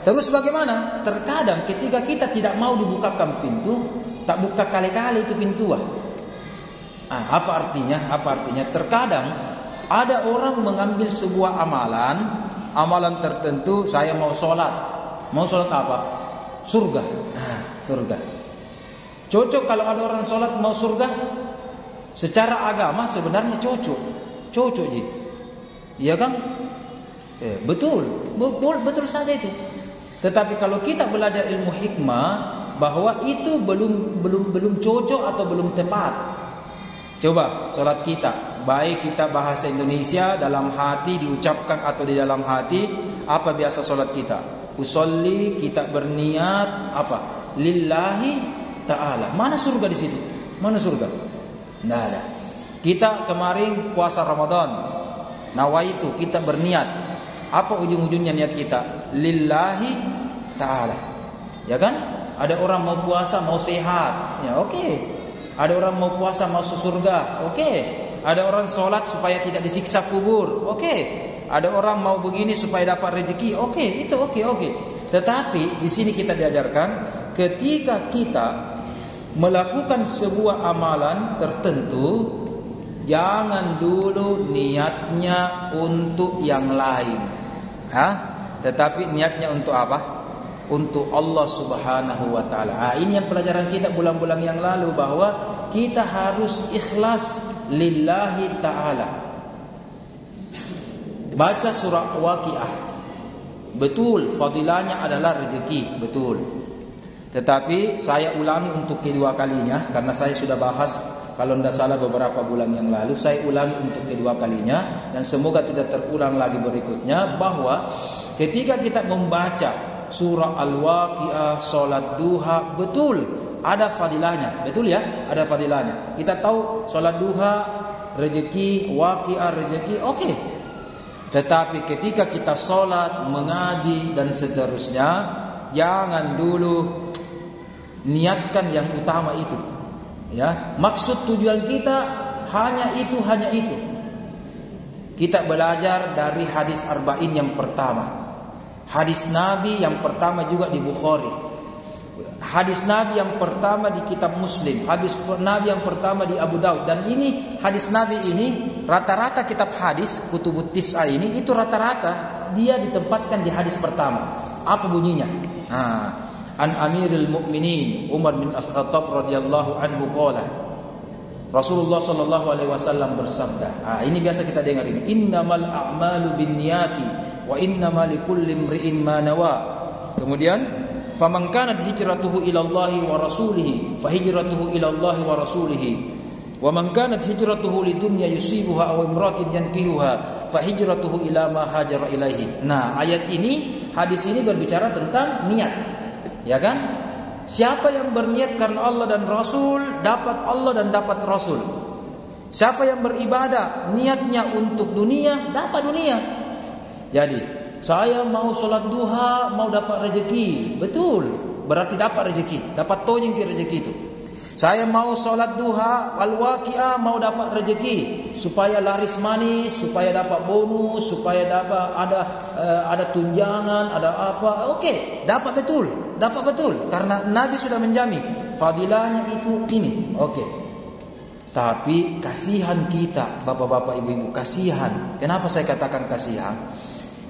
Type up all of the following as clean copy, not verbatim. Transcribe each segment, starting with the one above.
Terus bagaimana? Terkadang ketika kita tidak mau dibukakan pintu, tak buka kali-kali itu pintu. Apa artinya? Apa artinya? Terkadang ada orang mengambil sebuah amalan tertentu. Saya mau sholat. Mau sholat apa? Surga. Surga. Cocok kalau ada orang sholat mau surga? Secara agama sebenarnya cocok. Cocok ji. Iya kan? Betul saja itu. Tetapi kalau kita belajar ilmu hikmah, bahwa itu belum cocok atau belum tepat. Coba sholat kita, baik kita bahasa Indonesia dalam hati diucapkan atau di dalam hati, apa biasa sholat kita? Usolli, kita berniat apa? Lillahi ta'ala. Mana surga di situ? Mana surga? Tidak ada. Kita kemarin puasa Ramadan, nawaitu, kita berniat. Apa ujung-ujungnya niat kita? Lillahi ta'ala. Ya kan? Ada orang mau puasa mau sehat, ya oke. Ada orang mau puasa masuk surga, oke. Ada orang sholat supaya tidak disiksa kubur, oke. Ada orang mau begini supaya dapat rezeki, oke. Itu oke. Tetapi di sini kita diajarkan, ketika kita melakukan sebuah amalan tertentu, jangan dulu niatnya untuk yang lain, tetapi niatnya untuk apa? Untuk Allah Subhanahu wa ta'ala. Ini yang pelajaran kita bulan-bulan yang lalu, bahwa kita harus ikhlas lillahi ta'ala. Baca surah Waqiah, betul fadilahnya adalah rezeki, betul. Tetapi saya ulangi untuk kedua kalinya, karena saya sudah bahas kalau tidak salah beberapa bulan yang lalu. Saya ulangi untuk kedua kalinya, dan semoga tidak terulang lagi berikutnya, bahwa ketika kita membaca surah Al-Waqiah, sholat duha, betul ada fadilahnya, betul ya, ada fadilahnya. Kita tahu sholat duha rezeki, Waqiah rezeki, oke. Tetapi ketika kita sholat, mengaji dan seterusnya, jangan dulu niatkan yang utama itu. Ya, maksud tujuan kita hanya itu. Kita belajar dari hadis arba'in yang pertama. Hadis Nabi yang pertama juga di Bukhari. Hadis Nabi yang pertama di kitab Muslim. Hadis Nabi yang pertama di Abu Daud. Dan ini hadis Nabi ini, rata-rata kitab hadis Kutubut Tis'ah ini, itu rata-rata dia ditempatkan di hadis pertama. Apa bunyinya? An Amirul Mukminin Umar bin Al-Khattab radhiyallahu anhu qala, Rasulullah sallallahu alaihi wasallam bersabda. Ini biasa kita dengar ini. Innamal a'malu binniyati wa innamal likulli imri'in ma nawa. Kemudian, faman kanat hijratuhu ila Allah wa rasulih fa hijratuhu ila Allah wa rasulih. Wa man kanat hijratuhu lidunya yusibuha aw imratin yankihuha fa hijratuhu ila ma hajara ilaihi. Nah, ayat ini, hadis ini berbicara tentang niat. Ya kan? Siapa yang berniat karena Allah dan Rasul, dapat Allah dan dapat Rasul. Siapa yang beribadah niatnya untuk dunia, dapat dunia. Jadi, saya mau sholat duha, mau dapat rezeki, betul. Berarti dapat rezeki, dapat tojeng ke rezeki itu. Saya mau sholat duha, Al-Waqiah, mau dapat rezeki, supaya laris manis, supaya dapat bonus, supaya dapat ada tunjangan, ada apa? Oke, dapat betul, karena Nabi sudah menjamin fadilahnya itu ini. Oke. Tapi kasihan kita, bapak-bapak, ibu-ibu, kasihan. Kenapa saya katakan kasihan?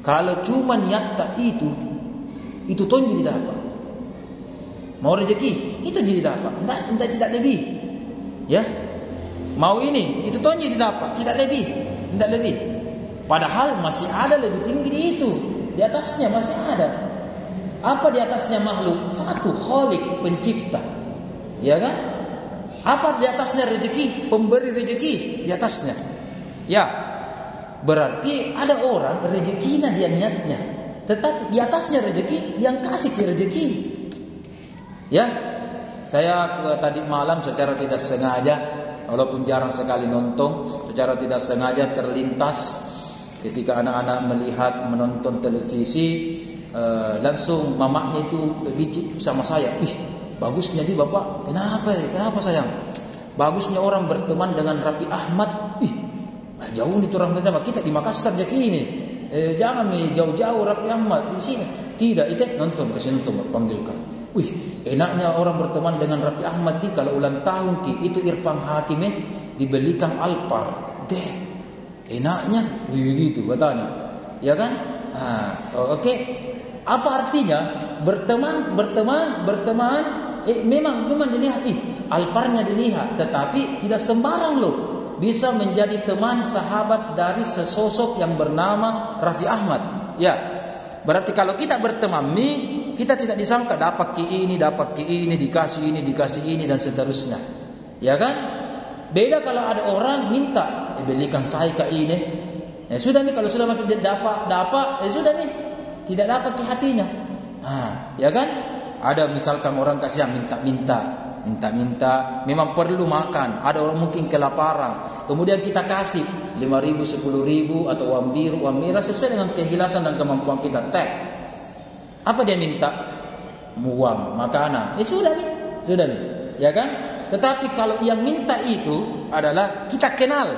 Kalau cuma niat tak itu tonjol tidak dapat. Mau rezeki, itu jadi dapat. Tidak lebih. Ya. Mau ini, itu tonjol didapat, tidak lebih. Padahal masih ada lebih tinggi di itu. Di atasnya masih ada. Apa di atasnya makhluk? Satu, Khaliq, pencipta. Ya kan? Apa di atasnya rezeki? Pemberi rezeki di atasnya. Ya. Berarti ada orang rezekinya dia niatnya, tetapi di atasnya rezeki yang kasih ke rezeki. Ya, saya tadi malam secara tidak sengaja, walaupun jarang sekali nonton, secara tidak sengaja terlintas ketika anak-anak melihat menonton televisi, langsung mamanya itu bicara sama saya, bagusnya di bapak, kenapa sayang? Bagusnya orang berteman dengan Raffi Ahmad, jauh nih orang kita di Makassar jadi ini. Jangan jauh-jauh Raffi Ahmad di sini. Tidak, itu nonton kasih nonton panggilkan. Wih, enaknya orang berteman dengan Raffi Ahmad kalau ulang tahun itu Irfan Hakim dibelikan Alphard. Enaknya begitu katanya. Ya kan? Oke. Apa artinya berteman memang dilihat Alphardnya dilihat, tetapi tidak sembarang loh bisa menjadi teman sahabat dari sesosok yang bernama Raffi Ahmad. Ya. Berarti kalau kita berteman kita tidak disangka dapat ki ini, dikasih ini dan seterusnya. Ya kan? Beda kalau ada orang minta, belikan saya ke ini. Sudah nih, kalau sudah makin dapat, sudah nih, tidak dapat ke hatinya. Ya kan? Ada misalkan orang kasih yang minta, memang perlu makan. Ada orang mungkin kelaparan, kemudian kita kasih 5.000, 10.000 atau uang biru, uang merah sesuai dengan keikhlasan dan kemampuan kita. Apa dia minta? Uang, makanan. Sudah nih, ya kan? Tetapi kalau yang minta itu adalah kita kenal.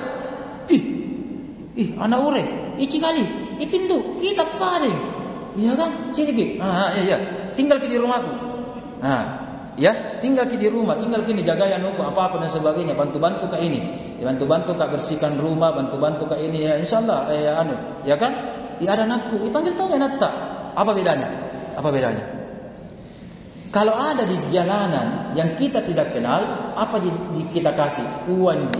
Anak ure, cikali, pintu, kita pade. Ya kan? Sini ki. Iya. Tinggal di rumahku. Ya, tinggal di rumah, tinggal kini jaga anuku apa dan sebagainya, bantu-bantu ke ini. Bantu-bantu ke bersihkan rumah, bantu-bantu ke ini ya insyaallah ya kan? Ada anakku, panggil tahu anak tak. Apa bedanya? Kalau ada di jalanan yang kita tidak kenal, apa kita kasih? Uang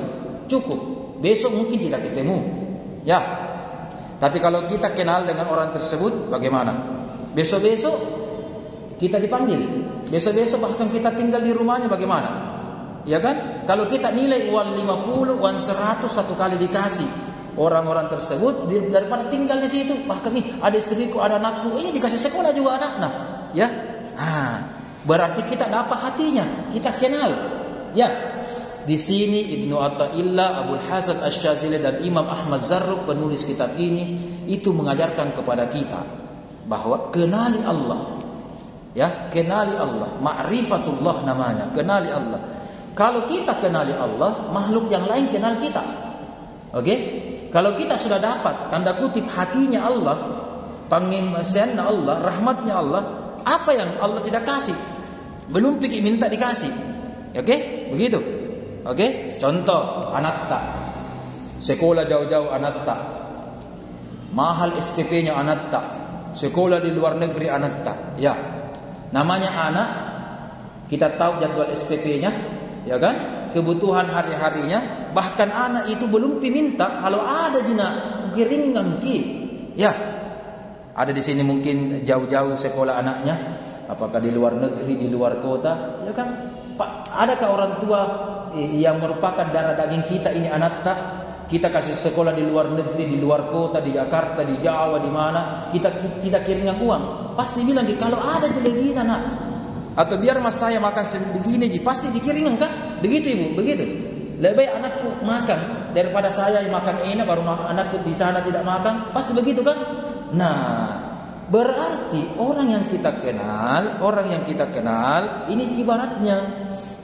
cukup. Besok mungkin tidak ketemu. Ya. Tapi kalau kita kenal dengan orang tersebut, bagaimana? Besok-besok kita dipanggil. Besok-besok bahkan kita tinggal di rumahnya, bagaimana? Ya kan? Kalau kita nilai uang 50, uang 100 satu kali dikasih orang-orang tersebut daripada tinggal di situ. Bahkan ada istriku, ada anakku, dikasih sekolah juga anak. Ya. Berarti kita dapat hatinya, kita kenal. Ya. Di sini Ibnu Athaillah, Abul Hasan Asy-Syadzili dan Imam Ahmad Zarruq penulis kitab ini itu mengajarkan kepada kita bahwa kenali Allah. Ya, kenali Allah, ma'rifatullah namanya, kenali Allah. Kalau kita kenali Allah, makhluk yang lain kenal kita. Oke? Kalau kita sudah dapat tanda kutip hatinya Allah, pengimasannya Allah, rahmatnya Allah, apa yang Allah tidak kasih? Belum pikir minta dikasih. Oke? Begitu. Oke? Contoh, anak tak. Sekolah jauh-jauh anak tak. Mahal SPP-nya anak tak. Sekolah di luar negeri anak tak. Ya. Namanya anak, kita tahu jadwal SPP-nya, ya kan? Kebutuhan hari-harinya, bahkan anak itu belum diminta kalau ada dina kiringan ki. Ya. Ada di sini mungkin jauh-jauh sekolah anaknya, apakah di luar negeri, di luar kota, ya kan? Pak, adakah orang tua yang merupakan darah daging kita ini anak tak? Kita kasih sekolah di luar negeri, di luar kota, di Jakarta, di Jawa, di mana, kita tidak kirimkan uang. Pasti bilang kalau ada jelebihin anak, atau biar mas saya makan sebegini, pasti dikirimkan kan? Begitu ibu, begitu. Lebih anakku makan daripada saya yang makan enak, baru anakku di sana tidak makan, pasti begitu kan? Nah, berarti orang yang kita kenal, ini ibaratnya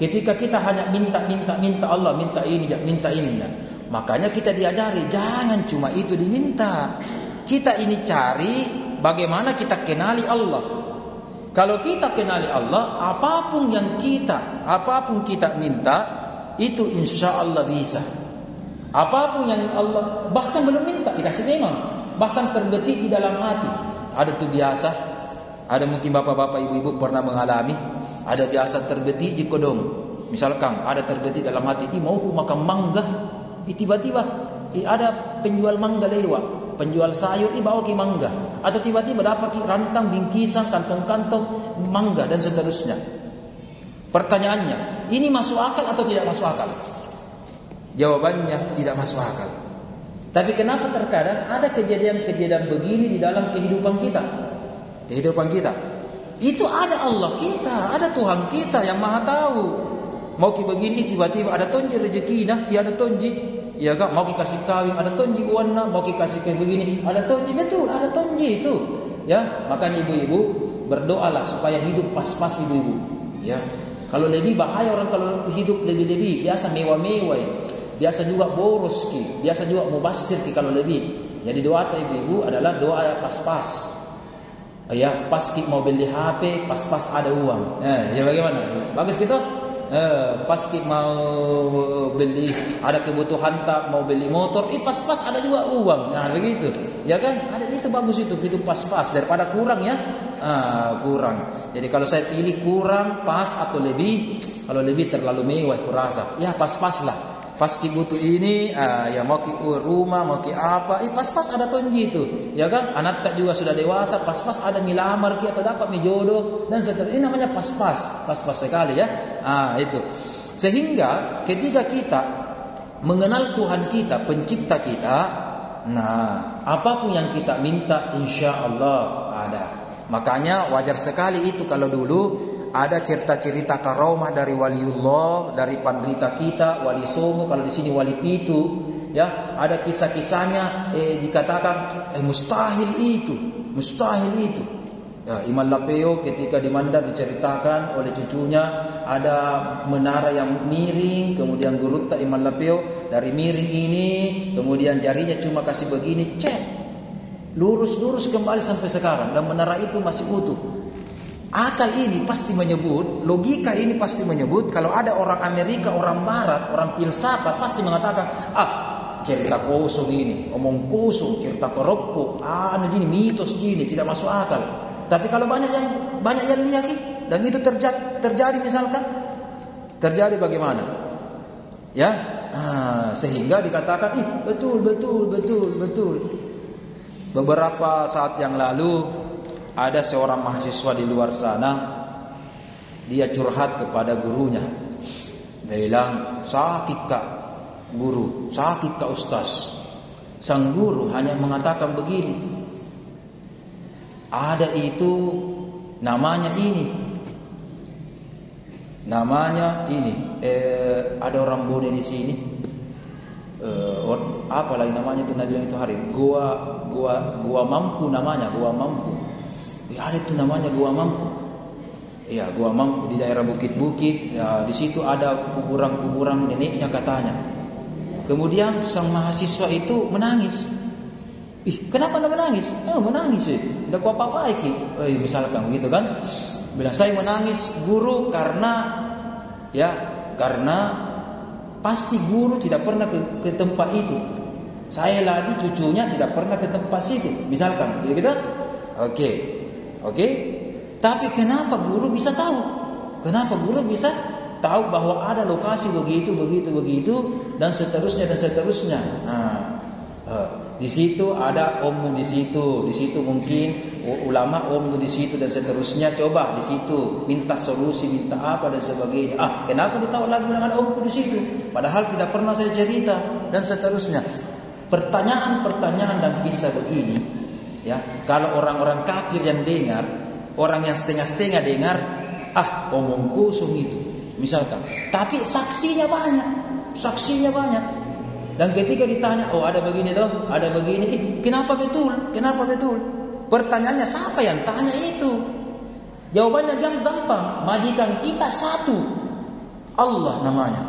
ketika kita hanya minta Allah, minta ini. Makanya kita diajari jangan cuma itu diminta. Kita ini cari bagaimana kita kenali Allah. Kalau kita kenali Allah, apapun kita minta itu insya Allah bisa. Apapun yang Allah bahkan belum minta dikasih memang, bahkan terbetik di dalam hati. Ada tuh biasa, ada mungkin bapak-bapak, ibu-ibu pernah mengalami, ada biasa terbetik di kodong. Misalkan ada terbetik dalam hati, mau makan mangga, tiba-tiba ada penjual mangga lewat, penjual sayur bawa ki mangga, atau tiba-tiba dapat ki rantang, bingkisan, kantong-kantong mangga dan seterusnya. Pertanyaannya, ini masuk akal atau tidak masuk akal? Jawabannya tidak masuk akal. Tapi kenapa terkadang ada kejadian-kejadian begini di dalam kehidupan kita? Itu ada Allah kita, ada Tuhan kita yang Maha tahu. Mau ki begini tiba-tiba ada tonji rezeki ada tonji. Ya kan? Mau ki kasih kawin ada tonji uanna, mau ki kasih kayak begini ada tonji, betul, ada tonji itu. Ya, makanya ibu-ibu berdoalah supaya hidup pas-pas ibu-ibu. Ya. Kalau lebih bahaya orang kalau hidup lebih-lebih, biasa mewah-mewah. Biasa juga boros ki, biasa juga mubazir ki kalau lebih. Jadi doa ibu-ibu adalah doa pas-pas. Ya, pas mau beli HP, pas-pas ada uang. Ya bagaimana? Bagus gitu? Pas mau beli, ada kebutuhan tak mau beli motor, pas-pas ada juga uang. Nah begitu, ya kan? Ada itu bagus itu pas-pas daripada kurang ya. Kurang. Jadi kalau saya pilih kurang, pas atau lebih. Kalau lebih terlalu mewah kurasa. Ya pas-pas lah. Pas butuh ini, ya mau ke rumah, mau ke apa, pas-pas ada tuh gitu, ya kan? Anak tak juga sudah dewasa, pas-pas ada milamar ki atau dapat jodoh dan seterusnya. Ini namanya pas-pas, pas-pas sekali ya. Itu. Sehingga ketika kita mengenal Tuhan kita, pencipta kita, nah apapun yang kita minta, insya Allah ada. Makanya wajar sekali itu kalau dulu ada cerita-cerita karomah dari waliullah, dari penderita kita, wali Songo, kalau di sini wali Pitu, ya, ada kisah-kisahnya dikatakan mustahil itu. Ya, Imam Lapeo ketika di Mandar diceritakan oleh cucunya ada menara yang miring, kemudian gurutta Imam Lapeo dari miring ini, kemudian jarinya cuma kasih begini, lurus kembali sampai sekarang dan menara itu masih utuh. Akal ini pasti menyebut, logika ini pasti menyebut kalau ada orang Amerika, orang Barat, orang filsafat pasti mengatakan, cerita kosong ini, omong kosong, cerita keropok, ini mitos gini, tidak masuk akal. Tapi kalau banyak yang lihat dan itu terjadi misalkan, terjadi bagaimana? Ya, sehingga dikatakan, betul. Beberapa saat yang lalu ada seorang mahasiswa di luar sana, dia curhat kepada gurunya. Dia bilang, sakit kak guru, sakit kak ustaz. Sang guru hanya mengatakan begini, ada itu namanya ini, ada orang Bone di sini. Apa lagi namanya itu, Nabi bilang itu hari gua mampu namanya, gua mampu. Ya, ada itu namanya Gua Mampu. Ya, Gua Mampu di daerah bukit-bukit. Ya, di situ ada kuburan neneknya katanya. Kemudian sang mahasiswa itu menangis. Kenapa anda menangis? Menangis tidak apa-apa misalkan begitu kan. Bila saya menangis guru karena pasti guru tidak pernah ke tempat itu. Saya lagi cucunya tidak pernah ke tempat situ. Misalkan, ya gitu. Oke. Tapi kenapa guru bisa tahu? Kenapa guru bisa tahu bahwa ada lokasi begitu dan seterusnya. Di situ ada ommu di situ mungkin ulama ommu di situ dan seterusnya. Coba di situ minta solusi, minta apa dan sebagainya. Kenapa ditahu lagi dengan ada ommu di situ? Padahal tidak pernah saya cerita dan seterusnya. Pertanyaan dan kisah begini. Ya, kalau orang-orang kafir yang dengar, orang yang setengah-setengah dengar, omong kosong itu, misalkan. Tapi saksinya banyak. Dan ketika ditanya, ada begini toh, ada begini, kenapa betul? Pertanyaannya siapa yang tanya itu? Jawabannya gampang, majikan kita satu, Allah namanya.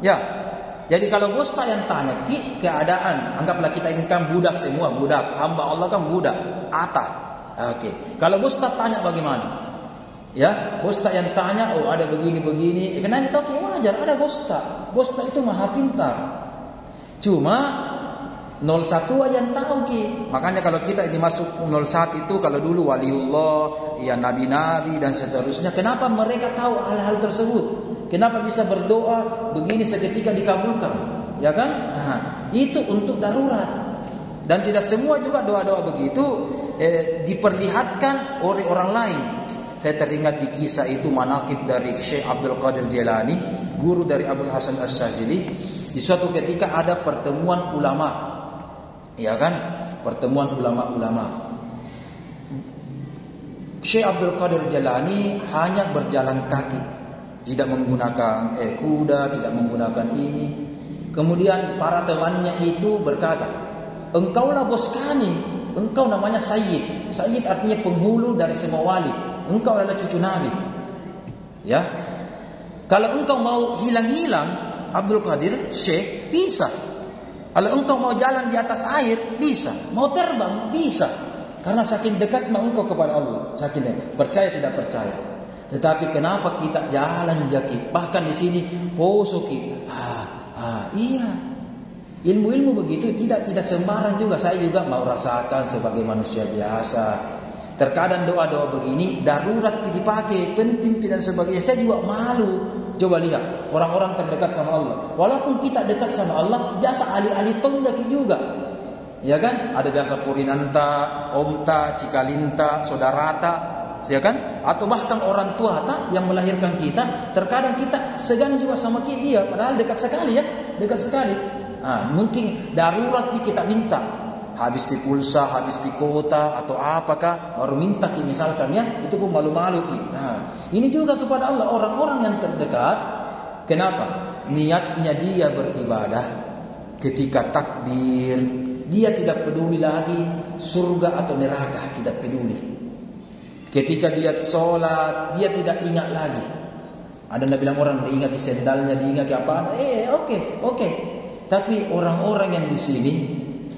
Ya. Jadi kalau bos tak yang tanya keadaan, anggaplah kita ini kan budak semua, hamba Allah kan budak, Kalau bos tak tanya bagaimana? Ya, bos tak yang tanya, ada begini. Kenapa itu wajar, ada bos tak. Bos tak itu maha pintar. Cuma 01 yang tahu Makanya kalau kita ini masuk 01 itu, kalau dulu waliullah, ya nabi-nabi dan seterusnya, kenapa mereka tahu hal-hal tersebut? Kenapa bisa berdoa begini seketika dikabulkan? Ya kan? Itu untuk darurat. Dan tidak semua juga doa-doa begitu diperlihatkan oleh orang lain. Saya teringat di kisah itu manaqib dari Syekh Abdul Qadir Jailani, guru dari Abdul Hasan Asyazili. Di suatu ketika ada pertemuan ulama. Ya kan? Pertemuan ulama-ulama. Syekh Abdul Qadir Jailani hanya berjalan kaki. Tidak menggunakan kuda, tidak menggunakan ini. Kemudian para temannya itu berkata, engkaulah bos kami. Engkau namanya Sayyid. Sayyid artinya penghulu dari semua wali. Engkau adalah cucu Nabi. Ya. Kalau engkau mau hilang-hilang, Abdul Qadir, Syekh, bisa. Kalau engkau mau jalan di atas air, bisa. Mau terbang, bisa. Karena saking dekatnya engkau kepada Allah. Saking dekat. Percaya tidak percaya. Tetapi kenapa kita jalan jaki? Bahkan di sini posoki. Iya. Ilmu-ilmu begitu tidak sembarang juga. Saya juga mau rasakan sebagai manusia biasa. Terkadang doa-doa begini darurat dipakai, penting dan sebagainya. Saya juga malu. Coba lihat orang-orang terdekat sama Allah. Walaupun kita dekat sama Allah, biasa alih-alih tondaki juga. Ya kan? Ada biasa Purinanta, Omta, Cikalinta, Saudarata, ya kan? Atau bahkan orang tua yang melahirkan kita, terkadang kita segan juga sama dia, padahal dekat sekali ya, dekat sekali. Mungkin darurat kita minta. Habis di pulsa, habis di kota atau apakah baru minta misalkan ya, itu pun malu-malu ini juga kepada Allah orang-orang yang terdekat. Kenapa? Niatnya dia beribadah ketika takbir, dia tidak peduli lagi surga atau neraka, tidak peduli. Ketika dia sholat, dia tidak ingat lagi. Ada yang bilang orang diingat di sendalnya, diingat di apa? Oke. Tapi orang-orang yang di sini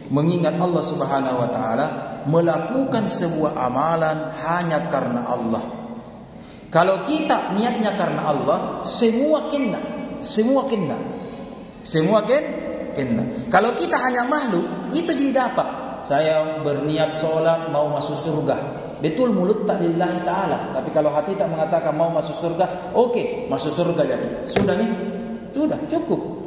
mengingat Allah Subhanahu wa taala, melakukan sebuah amalan hanya karena Allah. Kalau kita niatnya karena Allah, semua kena. Kalau kita hanya makhluk, itu jadi dapat. Saya berniat sholat mau masuk surga. Betul mulut tak lillahi ta'ala. Tapi kalau hati tak mengatakan mau masuk surga, oke, masuk surga jadi. Sudah nih? Sudah, cukup.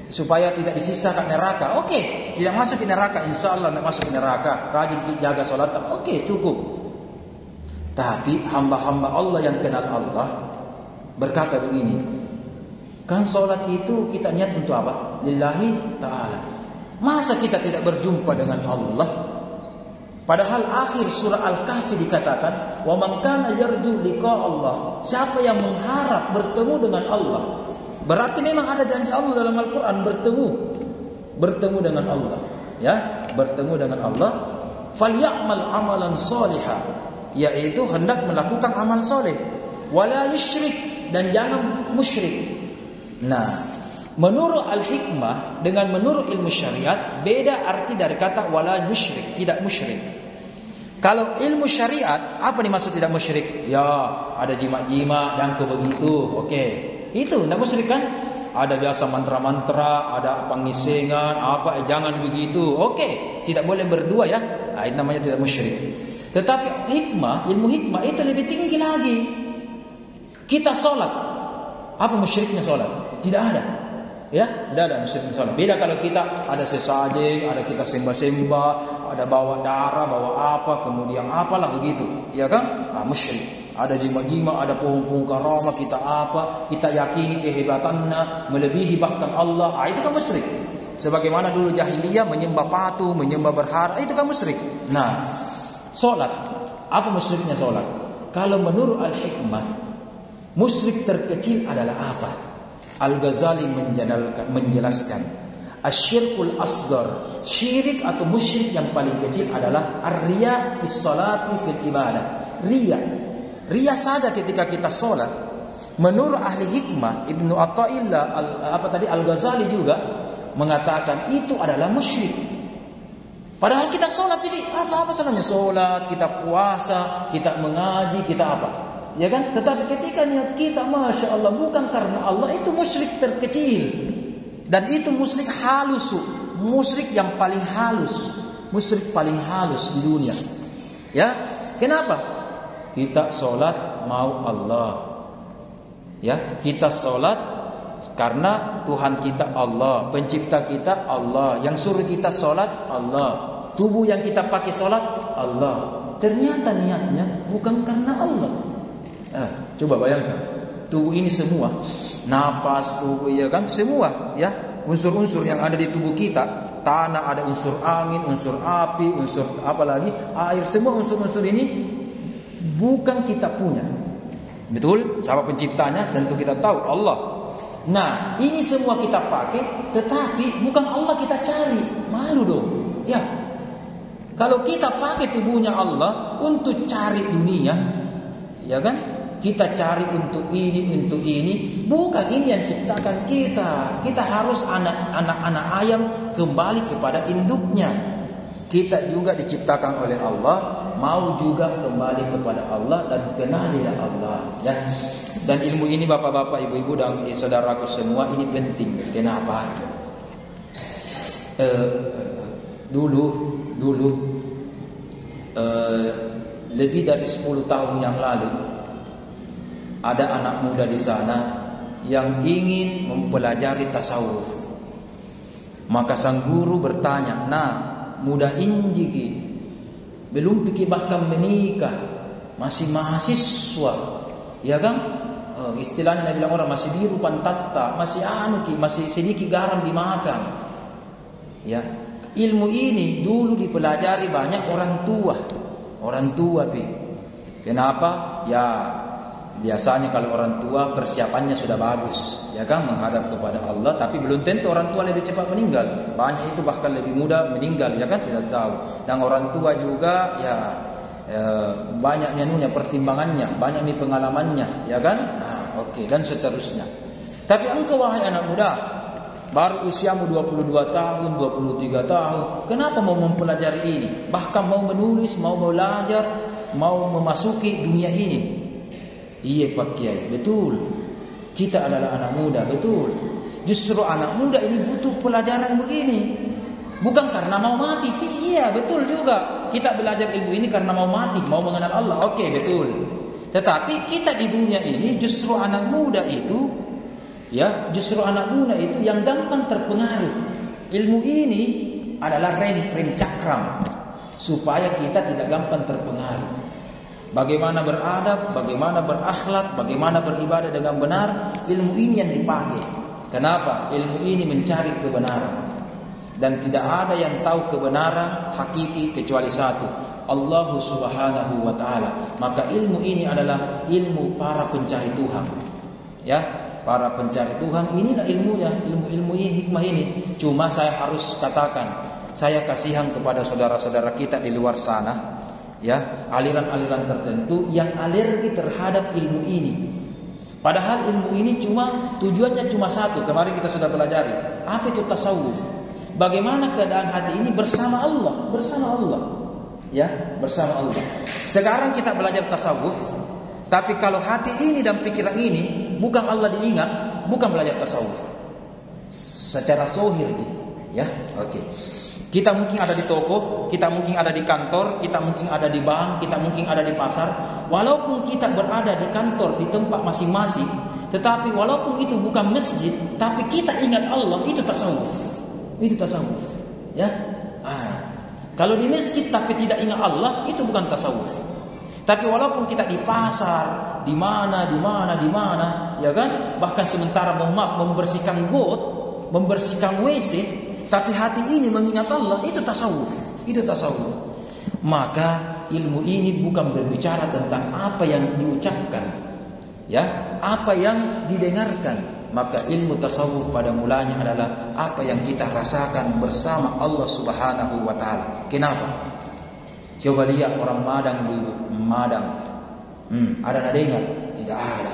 Supaya tidak disisakan neraka. Oke, tidak masuk ke neraka, insya Allah tidak masuk ke neraka. Rajin jaga sholat, oke, cukup. Tapi hamba-hamba Allah yang kenal Allah berkata begini, kan sholat itu kita niat untuk apa? Lillahi ta'ala. Masa kita tidak berjumpa dengan Allah? Padahal akhir surah Al-Kahfi dikatakan, wa man kana yarju liqa Allah. Siapa yang mengharap bertemu dengan Allah? Berarti memang ada janji Allah dalam Al-Quran bertemu dengan Allah, ya, bertemu dengan Allah. Falyamal amalan salihah, yaitu hendak melakukan amal soleh. Wala yusyrik, dan jangan musyrik. Nah, menurut al-hikmah dengan menurut ilmu syariat beda arti dari kata wala yusyrik, tidak musyrik. Kalau ilmu syariat apa dimaksud tidak musyrik? Ya, ada jima-jima yang begitu, oke. Itu tidak musyrik kan? Ada biasa mantra-mantra, ada pengisengan, jangan begitu. Oke, tidak boleh berdua ya. Itu namanya tidak musyrik. Tetapi ilmu hikmah itu lebih tinggi lagi. Kita sholat, apa musyriknya sholat? Tidak ada. Ya, tidak ada musyriknya sholat. Beda kalau kita ada sesajen, ada kita sembah-sembah, ada bawa darah, bawa apa, kemudian apalah begitu. Ya kan? Musyrik. Ada jima-jima, ada pohon-pohon karamah, kita yakini kehebatannya melebihi bahkan Allah. Itu kan musyrik. Sebagaimana dulu jahiliyah menyembah patung, menyembah berhala, itu kan musyrik. Nah, sholat, apa musyriknya sholat? Kalau menurut al-hikmah, musyrik terkecil adalah apa? Al-Ghazali menjelaskan, asyirkul asghar, syirik atau musyrik yang paling kecil adalah ar-riya fis salati fil ibadah. Riya saja ketika kita sholat. Menurut ahli hikmah Ibnu Athaillah Al-Ghazali juga mengatakan itu adalah musyrik. Padahal kita sholat, jadi apa salahnya sholat, kita puasa, kita mengaji, kita apa, ya kan? Tetapi ketika niat kita, masya Allah, bukan karena Allah, itu musyrik terkecil. Dan itu musyrik halus, musyrik yang paling halus, musyrik paling halus di dunia. Ya, kenapa? Kita sholat mau Allah, ya, kita sholat karena Tuhan kita Allah, pencipta kita Allah, yang suruh kita sholat Allah, tubuh yang kita pakai sholat Allah. Ternyata niatnya bukan karena Allah. Coba bayangkan, tubuh ini semua, napas, tubuh, ya kan, semua, ya, unsur-unsur yang ada di tubuh kita, tanah ada unsur angin, unsur api, unsur apalagi air, semua unsur-unsur ini bukan kita punya. Betul? Siapa penciptanya? Tentu kita tahu, Allah. Nah, ini semua kita pakai, tetapi bukan Allah kita cari. Malu dong. Ya. Kalau kita pakai tubuhnya Allah untuk cari dunia, ya kan? kita cari untuk ini, bukan ini yang ciptakan kita. Kita harus anak ayam kembali kepada induknya. Kita juga diciptakan oleh Allah, mau juga kembali kepada Allah dan kenalilah Allah, ya. Dan ilmu ini bapak-bapak, ibu-ibu dan saudaraku semua, ini penting. Kenapa? Dulu lebih dari 10 tahun yang lalu ada anak muda di sana yang ingin mempelajari tasawuf. Maka sang guru bertanya, "Nah, muda injiki belum pikir bahkan menikah, masih mahasiswa, ya kan? Istilahnya bilang orang masih biru pantatta, masih masih sedikit garam dimakan." Ya, ilmu ini dulu dipelajari banyak orang tua, pi. Kenapa? Ya, biasanya kalau orang tua persiapannya sudah bagus, ya kan, menghadap kepada Allah, tapi belum tentu orang tua lebih cepat meninggal. Banyak itu bahkan lebih muda meninggal, ya kan, tidak tahu. Dan orang tua juga ya banyak pertimbangannya, banyak pengalamannya, ya kan? Nah, oke, dan seterusnya. Tapi engkau wahai anak muda, baru usiamu 22 tahun, 23 tahun, kenapa mau mempelajari ini? Bahkan mau menulis, mau belajar, mau memasuki dunia ini. Iya Pak Kiai, betul. Kita adalah anak muda, betul. Justru anak muda ini butuh pelajaran begini. Bukan karena mau mati. Iya, betul juga. Kita belajar ilmu ini karena mau mati, mau mengenal Allah. Oke, betul. Tetapi kita di dunia ini justru anak muda itu, ya, justru anak muda itu yang gampang terpengaruh. Ilmu ini adalah rem cakram supaya kita tidak gampang terpengaruh. Bagaimana beradab, bagaimana berakhlak, bagaimana beribadah dengan benar, ilmu ini yang dipakai. Kenapa? Ilmu ini mencari kebenaran. Dan tidak ada yang tahu kebenaran hakiki kecuali satu, Allah Subhanahu wa taala. Maka ilmu ini adalah ilmu para pencari Tuhan. Ya, para pencari Tuhan, inilah ilmunya, ilmu ini, hikmah ini. Cuma saya harus katakan, saya kasihan kepada saudara-saudara kita di luar sana, ya, aliran-aliran tertentu yang alergi terhadap ilmu ini. Padahal ilmu ini tujuannya cuma satu. Kemarin kita sudah pelajari. Apa itu tasawuf? Bagaimana keadaan hati ini bersama Allah, ya, bersama Allah. Sekarang kita belajar tasawuf, tapi kalau hati ini dan pikiran ini bukan Allah diingat, bukan belajar tasawuf. Secara zahir, ya, oke. Kita mungkin ada di toko, kita mungkin ada di kantor, kita mungkin ada di bank, kita mungkin ada di pasar. Walaupun kita berada di kantor, di tempat masing-masing, tetapi walaupun itu bukan masjid, tapi kita ingat Allah, itu tasawuf. Itu tasawuf, ya. Kalau di masjid tapi tidak ingat Allah, itu bukan tasawuf. Tapi walaupun kita di pasar, di mana, ya kan? Bahkan sementara membersihkan got, membersihkan WC, tapi hati ini mengingat Allah, itu tasawuf. Itu tasawuf. Maka ilmu ini bukan berbicara tentang apa yang diucapkan, ya, apa yang didengarkan. Maka ilmu tasawuf pada mulanya adalah apa yang kita rasakan bersama Allah Subhanahu wa taala. Kenapa? Coba lihat orang Madang itu, Madang. Ada nadanya? Tidak ada.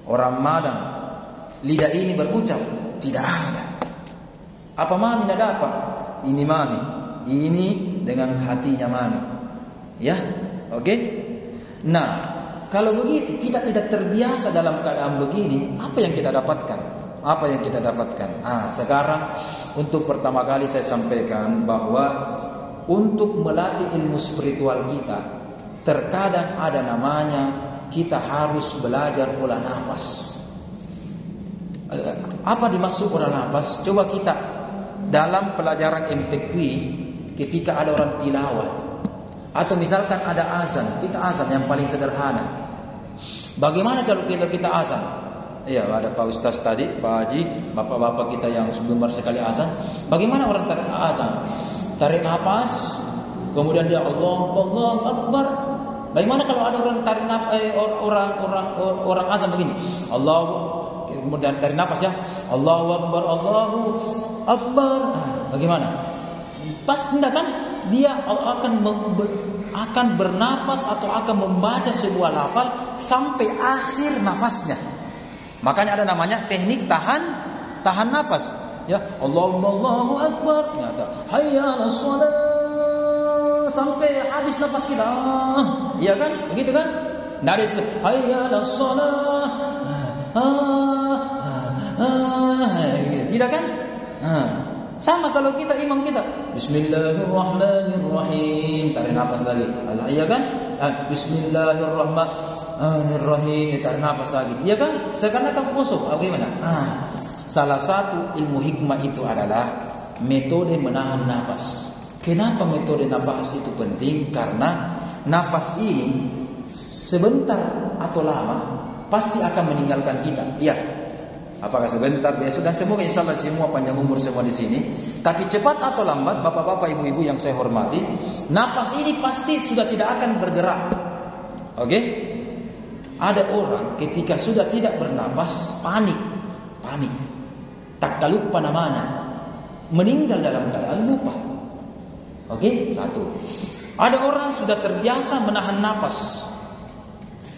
Orang Madang lidah ini berucap? Tidak ada. Apa mami tidak dapat? Ini mami. Ini dengan hatinya mami. Ya, oke? Nah, kalau begitu kita tidak terbiasa dalam keadaan begini, apa yang kita dapatkan? Apa yang kita dapatkan? Sekarang untuk pertama kali saya sampaikan bahwa untuk melatih ilmu spiritual kita, terkadang ada namanya kita harus belajar olah nafas. Apa dimaksud olah nafas? Coba kita dalam pelajaran MTQ ketika ada orang tilawah, atau misalkan ada azan, kita azan yang paling sederhana. Bagaimana kalau kita azan? Ya, ada Pak Ustaz tadi, Pak Haji, bapak-bapak kita yang gemar sekali azan. Bagaimana orang tarik azan? Tarik nafas, kemudian dia Allahu Akbar. Bagaimana kalau ada orang tarik orang azan begini? Kemudian tarik nafas, ya. Allahu Akbar, Allahu Akbar. Bagaimana? Pasti tidak kan? Dia akan akan bernapas atau akan membaca sebuah lafal sampai akhir nafasnya. Makanya ada namanya teknik tahan napas. Ya, Allahu Akbar, nyata. Hayya 'alas shalah, sampai habis napas kita. Iya kan? Begitu kan? Enggak ada itu. Hayya 'alas shalah. Tidak kan? Sama kalau kita imam kita Bismillahirrahmanirrahim, tarik nafas lagi. Iya kan? Bismillahirrahmanirrahim, tarik nafas lagi. Iya kan? Seakan-akan kosong. Bagaimana? Salah satu ilmu hikmah itu adalah metode menahan nafas. Kenapa metode nafas itu penting? Karena nafas ini sebentar atau lama pasti akan meninggalkan kita. Iya. Apakah sebentar, besok, dan semoga insyaallah semua panjang umur semua di sini. Tapi cepat atau lambat, bapak-bapak, ibu-ibu yang saya hormati, nafas ini pasti sudah tidak akan bergerak. Oke? Ada orang ketika sudah tidak bernapas, panik. Tak lupa namanya, meninggal dalam keadaan lupa. Oke? Satu. Ada orang sudah terbiasa menahan napas,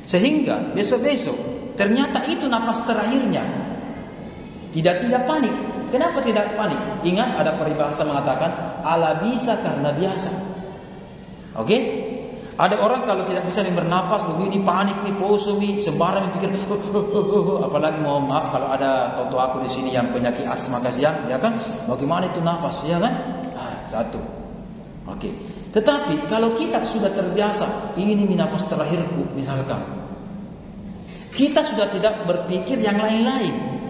sehingga besok-besok ternyata itu napas terakhirnya. Tidak panik. Kenapa tidak panik? Ingat ada peribahasa mengatakan ala bisa karena biasa. Oke? Ada orang kalau tidak bisa bernapas begini, panik nih, poso nih, sembarang pikir. Apalagi mohon maaf kalau ada toto aku di sini yang penyakit asma kasihan, ya kan? Bagaimana itu nafas, ya kan? Satu. Oke. Tetapi kalau kita sudah terbiasa, ini nafas terakhirku misalkan, kita sudah tidak berpikir yang lain-lain.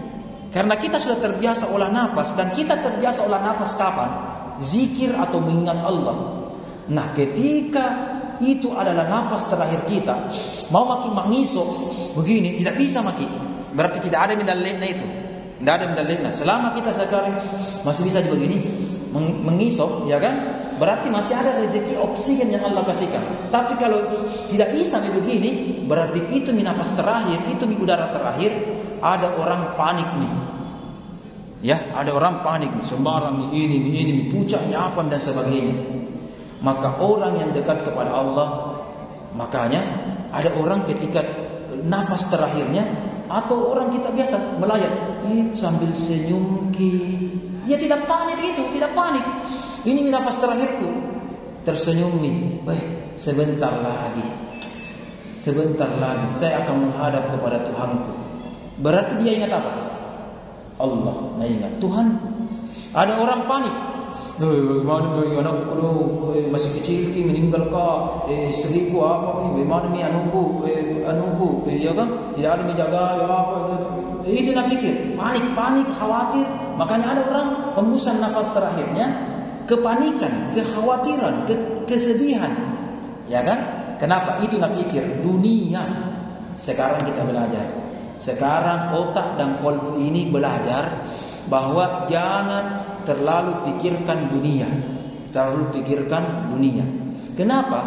Karena kita sudah terbiasa olah nafas, dan kita terbiasa olah nafas kapan? Zikir atau mengingat Allah. Nah, ketika itu adalah nafas terakhir kita, mau makin mengisok begini, tidak bisa makin. Berarti tidak ada mindalena itu. Tidak ada mindalena. Selama kita sekarang masih bisa begini mengisok, ya kan? Berarti masih ada rezeki oksigen yang Allah kasihkan. Tapi kalau tidak bisa begini, berarti itu nafas terakhir, itu udara terakhir. Ada orang panik nih. Ya, ada orang panik nih, sembarang ini pucaknya apa dan sebagainya. Maka orang yang dekat kepada Allah, makanya ada orang ketika nafas terakhirnya, atau orang kita biasa melayat sambil senyum dia tidak panik itu, tidak panik. Ini nafas terakhirku, tersenyum nih, sebentar lagi saya akan menghadap kepada Tuhanku. Berarti dia ingat apa? Allah. Nah, ingat Tuhan. Ada orang panik. Bagaimana anakku kalau masih kecil meninggal kah? Istriku apa nih? Bagaimana nih anuku? Ya kan? Tidak ada menjaga ya apa? Itu nak pikir, panik, khawatir. Makanya ada orang hembusan nafas terakhirnya kepanikan, kekhawatiran, kesedihan. Ya kan? Kenapa? Itu nak pikir dunia. Sekarang kita belajar. Sekarang otak dan kolbu ini belajar bahwa jangan terlalu pikirkan dunia. Kenapa?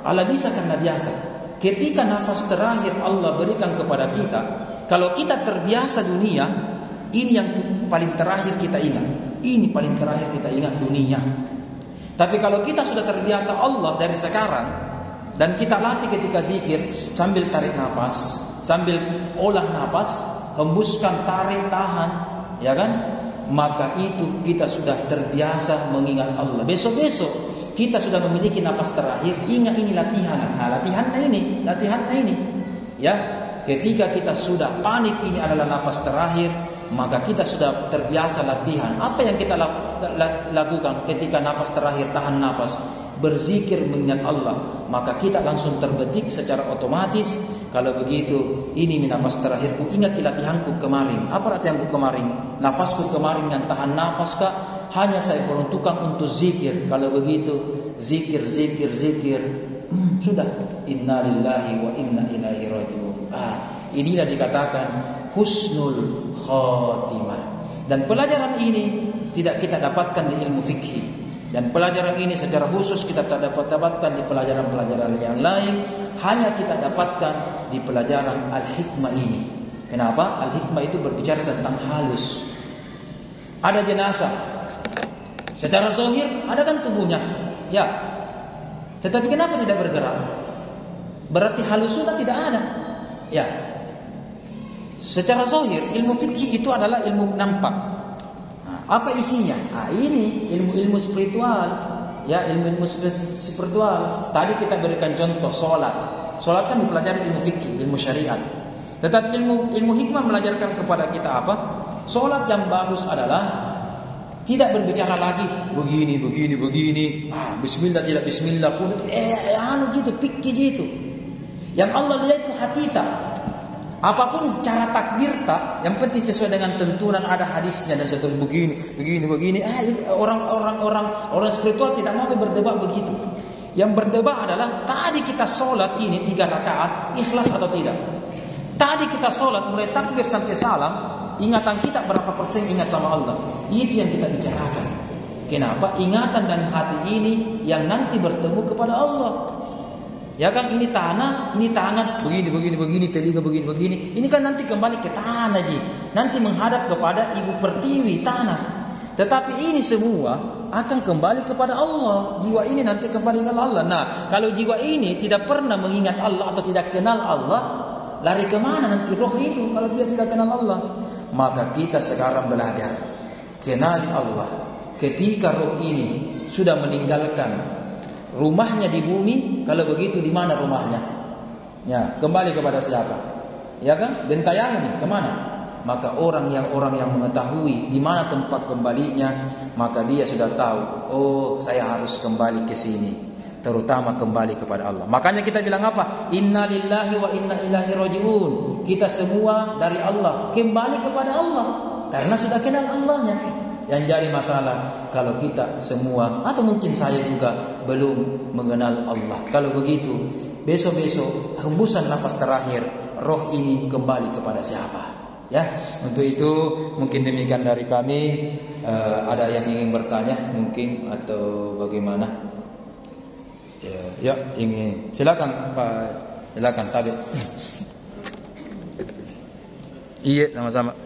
Allah bisa karena biasa. Ketika nafas terakhir Allah berikan kepada kita, kalau kita terbiasa dunia, ini yang paling terakhir kita ingat. Ini paling terakhir kita ingat dunia. Tapi kalau kita sudah terbiasa Allah dari sekarang, dan kita latih ketika zikir sambil tarik nafas, sambil olah nafas, hembuskan, tarik, tahan, ya kan? Maka itu kita sudah terbiasa mengingat Allah. Besok-besok kita sudah memiliki nafas terakhir, ingat ini latihan. Latihannya ini. Ya, ketika kita sudah panik ini adalah nafas terakhir, maka kita sudah terbiasa latihan. Apa yang kita lakukan ketika nafas terakhir, tahan nafas, berzikir mengingat Allah, maka kita langsung terbetik secara otomatis. Kalau begitu, ini nafas terakhirku, ingat latihanku kemarin. Apa latihanku kemarin? Nafasku kemarin yang tahan nafas kah? Hanya saya peruntukkan untuk zikir. Kalau begitu, zikir. Sudah. Inna lillahi wa inna ilaihi raji'un. Inilah dikatakan husnul khatimah. Dan pelajaran ini tidak kita dapatkan di ilmu fikih. Dan pelajaran ini secara khusus kita tak dapatkan di pelajaran-pelajaran yang lain. Hanya kita dapatkan di pelajaran al-hikmah ini. Kenapa? Al-hikmah itu berbicara tentang halus. Ada jenazah. Secara zahir ada kan tubuhnya. Ya. Tetapi kenapa tidak bergerak? Berarti halus sunnah tidak ada. Ya. Secara zahir ilmu fikih itu adalah ilmu nampak. Apa isinya? Ini ilmu-ilmu spiritual. Ya, ilmu-ilmu spiritual. Tadi kita berikan contoh salat. Salat kan dipelajari ilmu fikih, ilmu syariat. Tetapi ilmu hikmah mengajarkan kepada kita apa? Salat yang bagus adalah tidak berbicara lagi begini. Bismillah tidak bismillah, kunut gitu, fikih gitu. Yang Allah lihat itu hati tak. Apapun cara takbir tak, yang penting sesuai dengan tuntunan, ada hadisnya dan seterusnya begini. Orang spiritual tidak mau berdebat begitu. Yang berdebat adalah tadi kita sholat ini 3 rakaat ikhlas atau tidak. Tadi kita sholat mulai takbir sampai salam, ingatan kita berapa persen ingat sama Allah. Itu yang kita bicarakan. Kenapa? Ingatan dan hati ini yang nanti bertemu kepada Allah. Ya kan, ini tanah, ini tangan, begini, telinga begini. Ini kan nanti kembali ke tanah ji. Nanti menghadap kepada ibu pertiwi tanah. Tetapi ini semua akan kembali kepada Allah. Jiwa ini nanti kembali ke Allah. Nah, kalau jiwa ini tidak pernah mengingat Allah atau tidak kenal Allah, lari kemana nanti roh itu kalau dia tidak kenal Allah? Maka kita sekarang belajar kenali Allah. Ketika roh ini sudah meninggalkan rumahnya di bumi, kalau begitu di mana rumahnya? Ya, kembali kepada siapa? Ya kan? Gentayangan nih kemana? Maka orang yang mengetahui di mana tempat kembalinya, maka dia sudah tahu, oh saya harus kembali ke sini, terutama kembali kepada Allah. Makanya kita bilang apa? Inna lillahi wa inna ilaihi rajiun. Kita semua dari Allah, kembali kepada Allah karena sudah kenal Allahnya. Yang jadi masalah kalau kita semua atau mungkin saya juga belum mengenal Allah. Kalau begitu, besok-besok hembusan nafas terakhir, roh ini kembali kepada siapa? Ya, untuk itu mungkin demikian dari kami. Ada yang ingin bertanya mungkin atau bagaimana? Ya, ingin. Silakan Pak. Silakan Tabi. Iya, sama-sama.